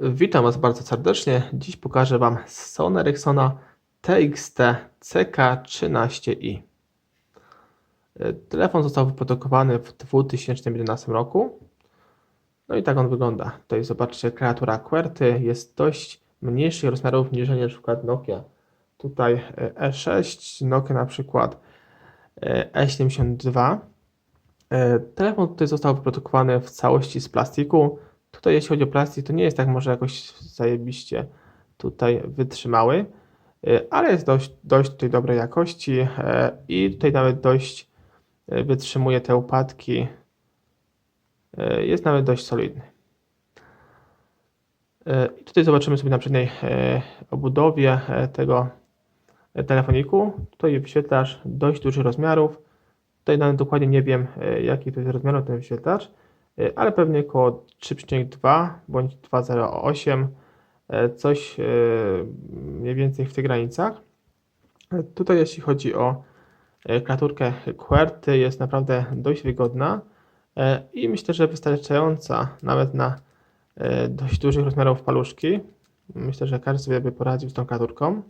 Witam Was bardzo serdecznie. Dziś pokażę Wam Sony Ericssona TXT CK13i. Telefon został wyprodukowany w 2011 roku. No i tak on wygląda. Tutaj zobaczcie, kreatura QWERTY jest dość mniejszych rozmiarów niż na przykład Nokia. Tutaj E6, Nokia na przykład E72. Telefon tutaj został wyprodukowany w całości z plastiku. Tutaj jeśli chodzi o plastik, to nie jest tak może jakoś zajebiście tutaj wytrzymały, ale jest dość tutaj dobrej jakości i tutaj nawet dość wytrzymuje te upadki. Jest nawet dość solidny. I tutaj zobaczymy sobie na przedniej obudowie tego telefoniku. Tutaj wyświetlacz dość dużych rozmiarów. Tutaj nawet dokładnie nie wiem, jaki to jest rozmiar ten wyświetlacz, ale pewnie około 3,2 bądź 2,08, coś mniej więcej w tych granicach. Tutaj jeśli chodzi o klawiaturkę QWERTY, jest naprawdę dość wygodna i myślę, że wystarczająca nawet na dość dużych rozmiarów paluszki. Myślę, że każdy sobie by poradził z tą klawiaturką.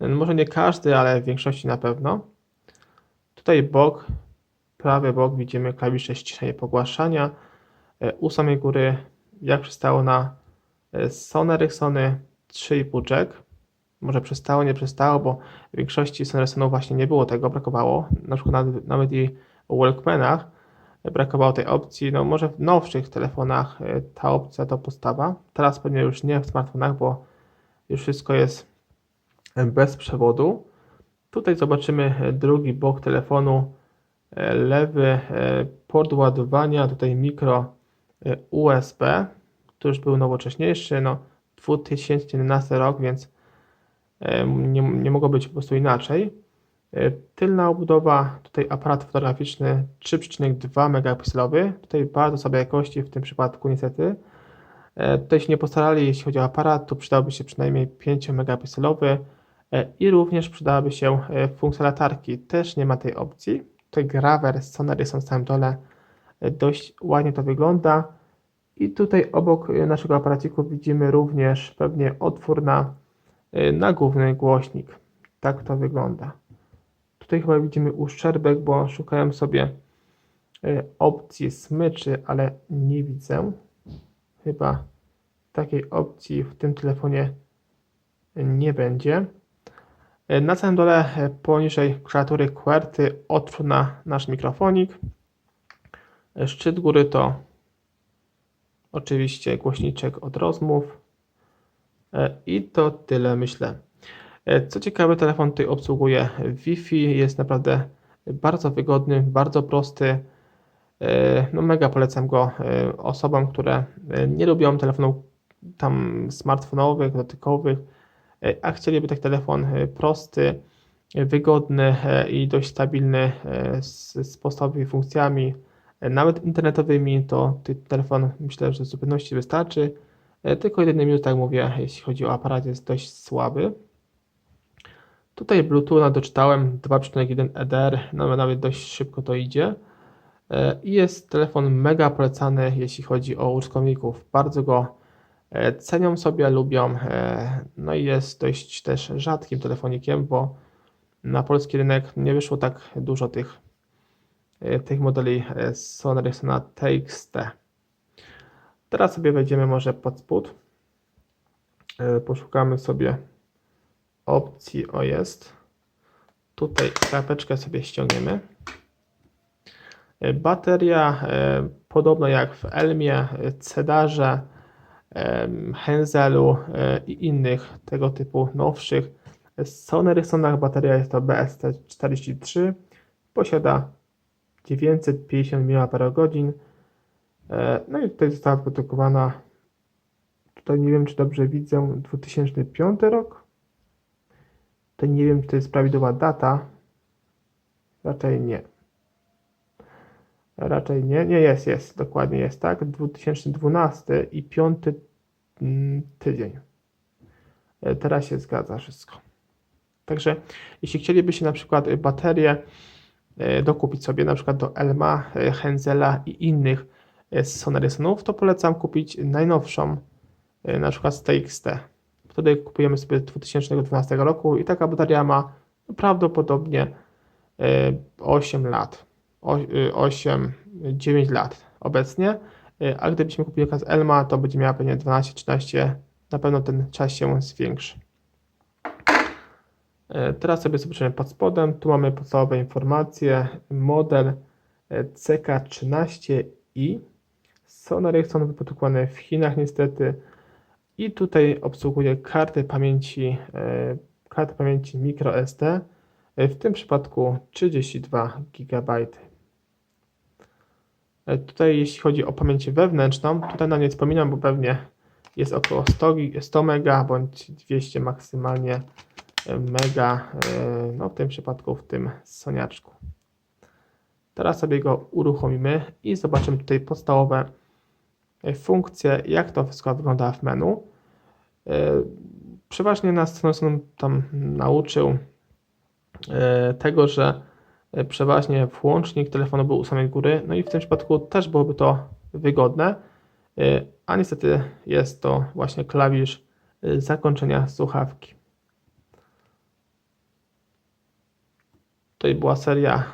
Może nie każdy, ale w większości na pewno. Tutaj prawy bok widzimy klawisze ściszenia i pogłaszania. U samej góry, jak przystało na Sony Ericssony, 3,5 jack. Może przystało, nie przystało, bo w większości Sony Ericssonów właśnie nie było tego, brakowało. Na przykład nawet i w Walkmanach brakowało tej opcji. No może w nowszych telefonach ta opcja to podstawa. Teraz pewnie już nie w smartfonach, bo już wszystko jest bez przewodu. Tutaj zobaczymy drugi bok telefonu, lewy port ładowania, tutaj mikro USB, to już był nowocześniejszy, no 2011 rok, więc nie mogło być po prostu inaczej. Tylna obudowa, tutaj aparat fotograficzny 3,2 megapikselowy, tutaj bardzo słabej jakości w tym przypadku niestety. Tutaj się nie postarali, jeśli chodzi o aparat, to przydałby się przynajmniej 5 megapikselowy i również przydałaby się funkcja latarki, też nie ma tej opcji. Tutaj grawer z Sony Ericsson w samym dole, dość ładnie to wygląda. I tutaj obok naszego aparaciku widzimy również pewnie otwór na główny głośnik. Tak to wygląda. Tutaj chyba widzimy uszczerbek, bo szukałem sobie opcji smyczy, ale nie widzę. Chyba takiej opcji w tym telefonie nie będzie. Na samym dole poniżej klawiatury QWERTY otwór na nasz mikrofonik. Szczyt góry to oczywiście głośniczek od rozmów. I to tyle, myślę. Co ciekawe, telefon tutaj obsługuje Wi-Fi, jest naprawdę bardzo wygodny, bardzo prosty. No mega polecam go osobom, które nie lubią telefonów tam smartfonowych, dotykowych, a chcieliby taki telefon prosty, wygodny i dość stabilny z podstawowymi funkcjami, nawet internetowymi, to ten telefon myślę, że w zupełności wystarczy. Tylko jedyny minus, tak jak mówię, jeśli chodzi o aparat, jest dość słaby. Tutaj Bluetooth doczytałem 2,1 EDR, nawet dość szybko to idzie. I jest telefon mega polecany, jeśli chodzi o użytkowników. Bardzo go cenią sobie, lubią. No i jest dość też rzadkim telefonikiem, bo na polski rynek nie wyszło tak dużo tych modeli Sony Ericssona TXT. Teraz sobie wejdziemy może pod spód. Poszukamy sobie opcji, jest. Tutaj klapeczkę sobie ściągniemy. Bateria, podobno jak w Elmie, Cedarze, Henzelu i innych tego typu nowszych Sony Ericssonach, bateria jest to BST43, posiada 950 mAh. No i tutaj została wyprodukowana, tutaj nie wiem, czy dobrze widzę, 2005 rok. To nie wiem, czy to jest prawidłowa data. Raczej nie. Nie jest, dokładnie jest tak. 2012 i 5 tydzień. Teraz się zgadza wszystko. Także jeśli chcielibyście na przykład baterię dokupić sobie na przykład do Elma, Henzela i innych z Sony Ericssonów, to polecam kupić najnowszą na przykład z TXT. Wtedy kupujemy sobie z 2012 roku i taka bateria ma prawdopodobnie 8 lat, 8-9 lat obecnie, a gdybyśmy kupili okaz Elma, to będzie miała pewnie 12-13, na pewno ten czas się zwiększy. Teraz sobie zobaczymy pod spodem, tu mamy podstawowe informacje, model CK13i, Sony Ericsson wyprodukowany w Chinach niestety i tutaj obsługuje karty pamięci microSD, w tym przypadku 32 GB. Tutaj jeśli chodzi o pamięć wewnętrzną, tutaj na nie wspominam, bo pewnie jest około 100 MB bądź 200 maksymalnie mega, no w tym przypadku w tym Soniaczku. Teraz sobie go uruchomimy i zobaczymy tutaj podstawowe funkcje, jak to wszystko wygląda w menu. Przeważnie nas tam nauczył tego, że przeważnie włącznik telefonu był u samej góry, no i w tym przypadku też byłoby to wygodne, a niestety jest to właśnie klawisz zakończenia słuchawki. Tutaj była seria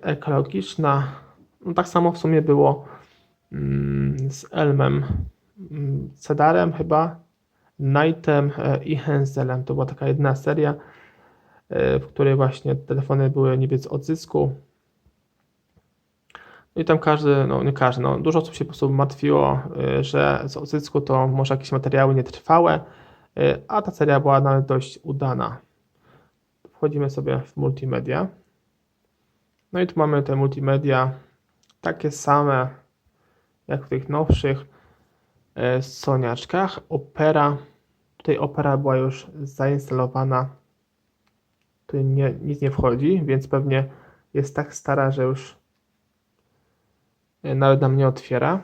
ekologiczna, no tak samo w sumie było z Elmem, Cedarem chyba, Knightem i Henselem. To była taka jedna seria, w której właśnie telefony były niby z odzysku. No i tam dużo osób się po prostu martwiło, że z odzysku to może jakieś materiały nietrwałe, a ta seria była nawet dość udana. Wchodzimy sobie w multimedia. No i tu mamy te multimedia takie same jak w tych nowszych Soniaczkach. Opera, tutaj Opera była już zainstalowana, tutaj nic nie wchodzi, więc pewnie jest tak stara, że już nawet nam nie otwiera.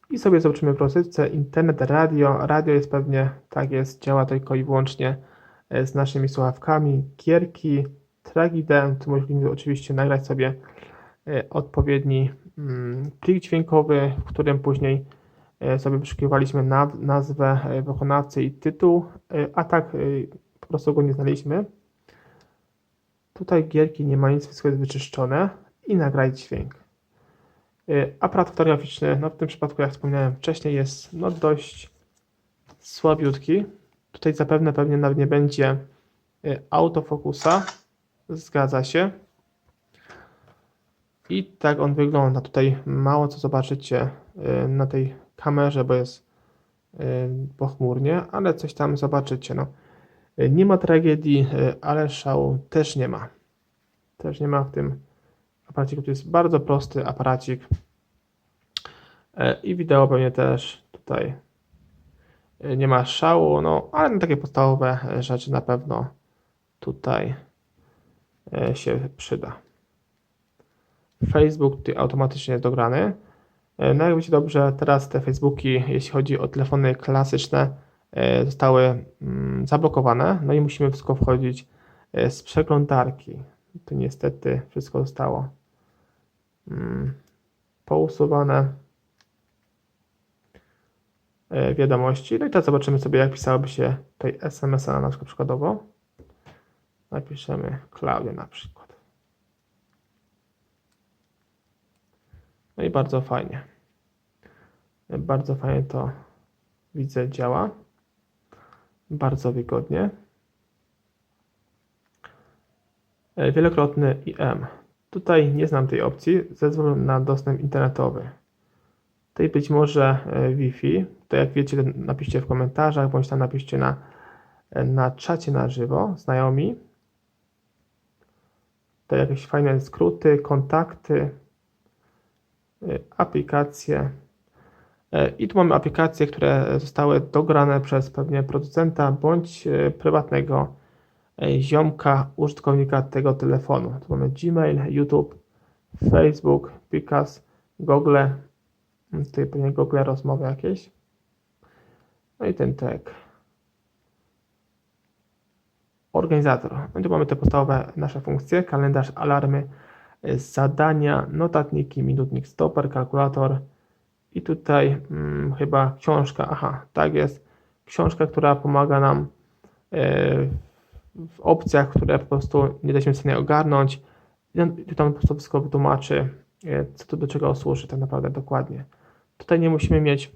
I sobie zobaczymy w rozrywce internet, radio. Radio jest pewnie, tak jest, działa tylko i wyłącznie z naszymi słuchawkami. Gierki, Tragidem, tu możemy oczywiście nagrać sobie odpowiedni plik dźwiękowy, w którym później sobie wyszukiwaliśmy nazwę wykonawcy i tytuł, a tak po prostu go nie znaleźliśmy. Tutaj gierki nie ma nic, wszystko jest wyczyszczone i nagrać dźwięk. Aparat fotograficzny, no w tym przypadku, jak wspomniałem wcześniej, jest no dość słabiutki. Tutaj zapewne pewnie nawet nie będzie autofokusa, zgadza się. I tak on wygląda. Tutaj mało co zobaczycie na tej kamerze, bo jest pochmurnie, ale coś tam zobaczycie. No. Nie ma tragedii, ale szału też nie ma. Też nie ma w tym aparaciku. To jest bardzo prosty aparacik. I wideo pewnie też tutaj nie ma szału, no ale na takie podstawowe rzeczy na pewno tutaj się przyda. Facebook tutaj automatycznie jest dograny. No jak wiecie dobrze, teraz te Facebooki, jeśli chodzi o telefony klasyczne, zostały zablokowane, no i musimy wszystko wchodzić z przeglądarki. Tu niestety wszystko zostało pousuwane. Wiadomości. No i teraz zobaczymy sobie, jak pisałoby się tutaj SMS-a na przykład przykładowo. Napiszemy Klaudia na przykład. No i bardzo fajnie. Bardzo fajnie to widzę, działa. Bardzo wygodnie. Wielokrotny IM. Tutaj nie znam tej opcji ze względu na dostęp internetowy. Tutaj być może Wi-Fi. To jak wiecie, napiszcie w komentarzach, bądź tam napiszcie na czacie na żywo, znajomi. To jakieś fajne skróty, kontakty, aplikacje. I tu mamy aplikacje, które zostały dograne przez pewnie producenta bądź prywatnego ziomka, użytkownika tego telefonu. Tu mamy Gmail, YouTube, Facebook, Picas, Google. Tutaj pewnie Google rozmowy jakieś. No i ten tag. Organizator. No i tu mamy te podstawowe nasze funkcje. Kalendarz, alarmy, zadania, notatniki, minutnik, stoper, kalkulator I tutaj chyba książka, aha, tak jest, książka, która pomaga nam w opcjach, które po prostu nie jesteśmy w stanie ogarnąć. I tam po prostu wszystko wytłumaczy, co to do czego służy tak naprawdę dokładnie. Tutaj nie musimy mieć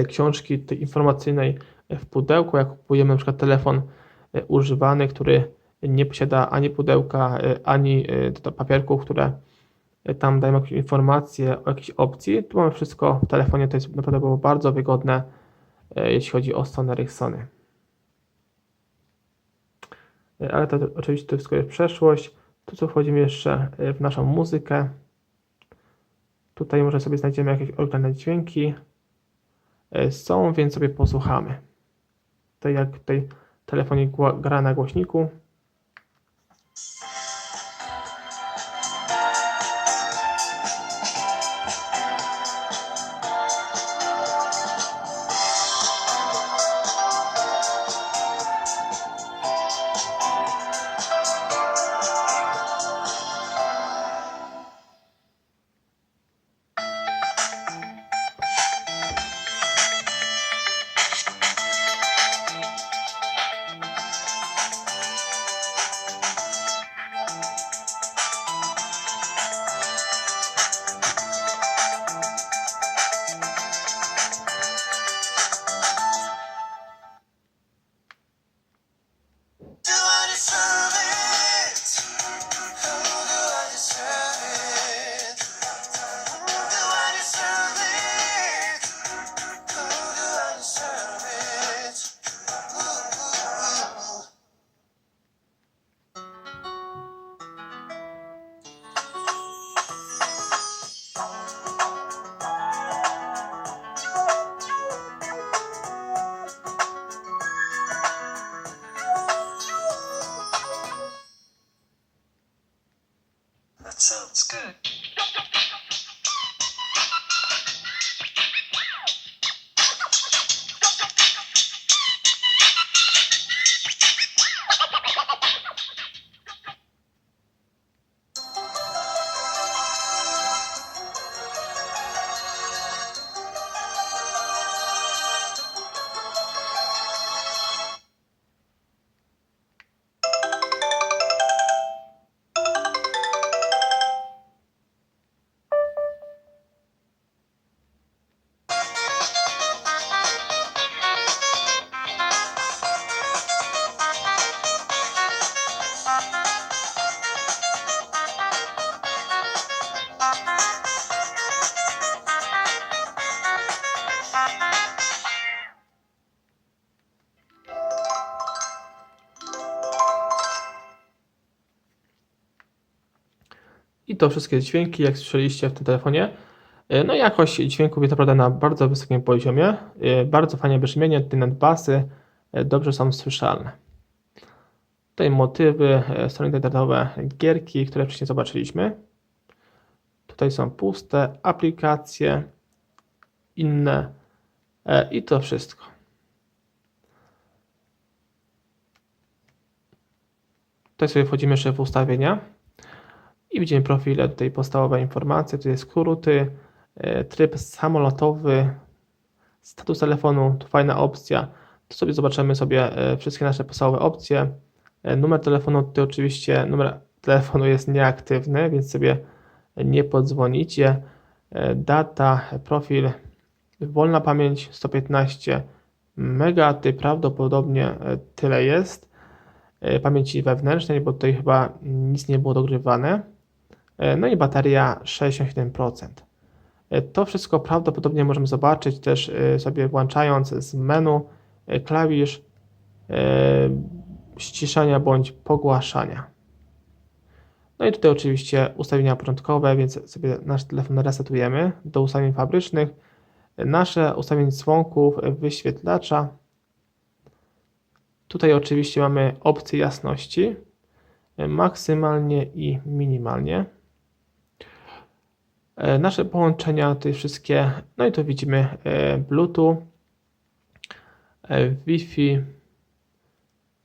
książki tej informacyjnej w pudełku, jak kupujemy na przykład telefon używany, który nie posiada ani pudełka, ani papierków, które tam dają jakieś informacje o jakiejś opcji. Tu mamy wszystko w telefonie, to jest naprawdę było bardzo wygodne, jeśli chodzi o Sony Ericssony. Ale to oczywiście to wszystko jest przeszłość. Tu co wchodzimy jeszcze w naszą muzykę. Tutaj może sobie znajdziemy jakieś oryginalne dźwięki. Są, więc sobie posłuchamy. Tak jak tutaj telefonik gra na głośniku. That sounds good. I to wszystkie dźwięki, jak słyszeliście w tym telefonie. No i jakość dźwięków jest naprawdę na bardzo wysokim poziomie. Bardzo fajnie brzmienie, te basy dobrze są słyszalne. Tutaj motywy, strony internetowe, gierki, które wcześniej zobaczyliśmy. Tutaj są puste, aplikacje, inne i to wszystko. Tutaj sobie wchodzimy jeszcze w ustawienia i widzimy profile, tutaj podstawowe informacje, tutaj skróty, tryb samolotowy, status telefonu, to fajna opcja. Tu sobie zobaczymy sobie wszystkie nasze podstawowe opcje. Numer telefonu, tutaj oczywiście numer telefonu jest nieaktywny, więc sobie nie podzwonicie. Data, profil, wolna pamięć 115 MB, tutaj prawdopodobnie tyle jest. Pamięci wewnętrznej, bo tutaj chyba nic nie było dogrywane. No i bateria 67%. To wszystko prawdopodobnie możemy zobaczyć też sobie włączając z menu klawisz ściszania bądź pogłaszania. No i tutaj oczywiście ustawienia początkowe, więc sobie nasz telefon resetujemy do ustawień fabrycznych. Nasze ustawienie dzwonków, wyświetlacza. Tutaj oczywiście mamy opcję jasności, maksymalnie i minimalnie. Nasze połączenia, tutaj wszystkie, no i tu widzimy Bluetooth, Wi-Fi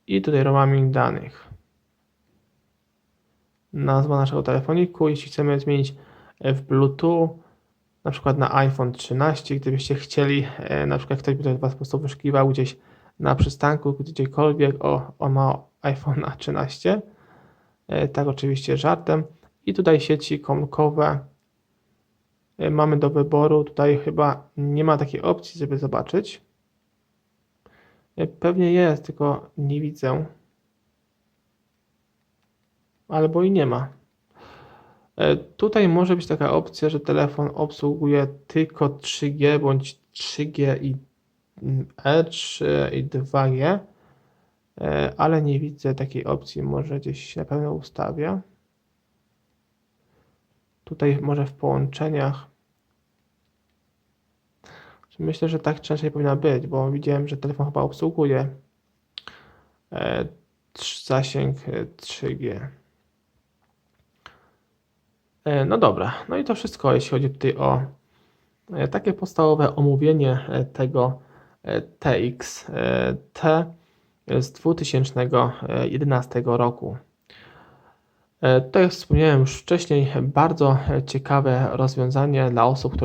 i tutaj roaming danych. Nazwa naszego telefoniku, jeśli chcemy zmienić w Bluetooth, na przykład na iPhone 13, gdybyście chcieli, na przykład ktoś by Was po prostu wyszukiwał gdzieś na przystanku, gdziekolwiek, on ma iPhone 13, tak oczywiście żartem. I tutaj sieci komórkowe mamy do wyboru, tutaj chyba nie ma takiej opcji, żeby zobaczyć. Pewnie jest, tylko nie widzę. Albo i nie ma. Tutaj może być taka opcja, że telefon obsługuje tylko 3G bądź 3G i Edge i 2G, ale nie widzę takiej opcji, może gdzieś na pewno ustawię. Tutaj może w połączeniach. Myślę, że tak częściej powinna być, bo widziałem, że telefon chyba obsługuje zasięg 3G. No dobra, no i to wszystko, jeśli chodzi tutaj o takie podstawowe omówienie tego TXT z 2011 roku. Tak jak wspomniałem już wcześniej, bardzo ciekawe rozwiązanie dla osób,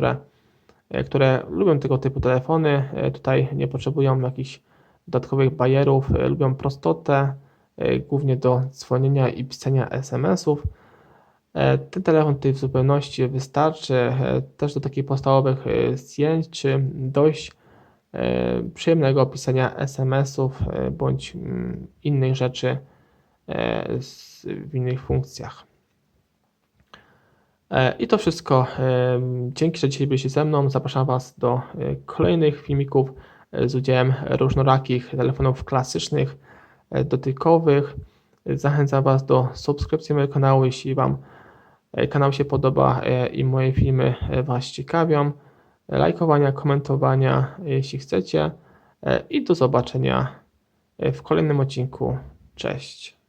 które lubią tego typu telefony. Tutaj nie potrzebują jakichś dodatkowych bajerów, lubią prostotę, głównie do dzwonienia i pisania SMS-ów. Ten telefon tutaj w zupełności wystarczy też do takich podstawowych zdjęć, czy dość przyjemnego pisania SMS-ów bądź innych rzeczy w innych funkcjach. I to wszystko. Dzięki, że dzisiaj byliście ze mną. Zapraszam Was do kolejnych filmików z udziałem różnorakich telefonów klasycznych, dotykowych. Zachęcam Was do subskrypcji mojego kanału, jeśli Wam kanał się podoba i moje filmy Was ciekawią. Lajkowania, komentowania, jeśli chcecie. I do zobaczenia w kolejnym odcinku. Cześć.